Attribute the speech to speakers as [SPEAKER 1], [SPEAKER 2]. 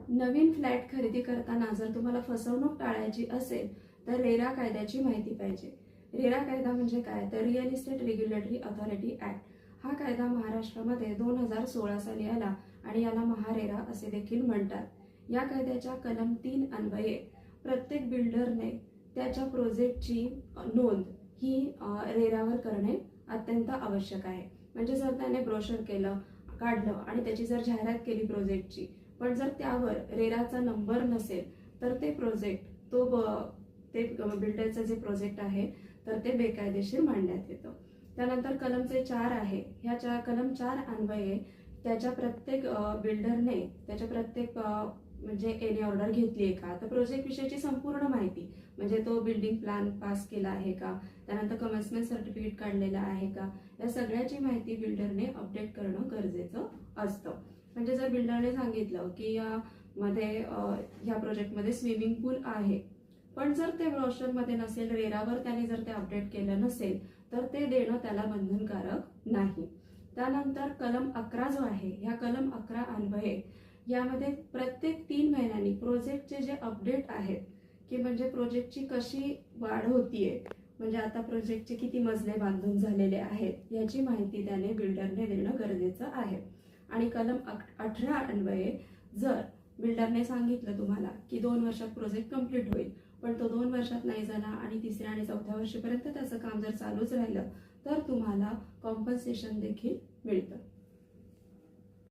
[SPEAKER 1] नवीन flat खरेदी करताना जर तुम्हाला फसवणूक टाळायची असेल तर रेरा कायद्याची माहिती पाहिजे। रेरा कायदा म्हणजे काय, तर real estate regulatory authority act. हा कायदा महाराष्ट्रामध्ये 2016 साली आला आणि याला महारेरा असे देखील म्हणतात। या कायद्याच्या कलम 3 अन्वये प्रत्येक बिल्डरने त्याच्या प्रोजेक्टची नोंद ही रेरावर करणे अत्यंत आवश्यक आहे। म्हणजे जर त्याने ब्रोशर केलं, काढलं आणि त्याची जर जाहिरात केली प्रोजेक्टची, पण जर त्यावर रेराचा नंबर नसेल तर ते प्रोजेक्ट ते बिल्डरचं जे प्रोजेक्ट आहे तर ते बेकायदेशीर मानण्यात येतं। त्यानंतर कलम 4 आहे, ह्या कलम 4 अन्वये त्याच्या प्रत्येक बिल्डरने त्याच्या प्रत्येक म्हणजे एनी ऑर्डर घेतली आहे का, तर प्रोजेक्ट विषयीची संपूर्ण माहिती, म्हणजे तो बिल्डिंग प्लॅन पास केला आहे का, त्यानंतर कमेन्समेंट सर्टिफिकेट काढलेलं आहे का, या सगळ्याची माहिती बिल्डरने अपडेट करणं गरजेचं असतं। म्हणजे जर बिल्डरने सांगितलं की या प्रोजेक्टमध्ये स्विमिंग पूल आहे, पण जर ते ब्रोशरमध्ये नसेल, रेरावर त्याने जर ते अपडेट केलं नसेल तर ते देणं त्याला बंधनकारक नाही। त्यानंतर कलम 11 जो आहे, ह्या कलम 11 अन्वये यामध्ये प्रत्येक 3 महिन्यांनी प्रोजेक्टचे जे अपडेट आहेत की म्हणजे प्रोजेक्टची कशी वाढ होतीये, म्हणजे आता प्रोजेक्टचे किती मजले बांधून झालेले आहेत याची माहिती त्याने बिल्डरने देणं गरजेचं आहे। आणि कलम 18 अन्वये जर बिल्डरने सांगितलं तुम्हाला की 2 वर्षात प्रोजेक्ट कंप्लीट होईल, पण तो 2 वर्षात नाही झाला आणि 3ऱ्या आणि 4थ्या वर्षीपर्यंत त्याचं काम जर चालूच राहिलं तर तुम्हाला कॉम्पन्सेशन देखील मिळतं।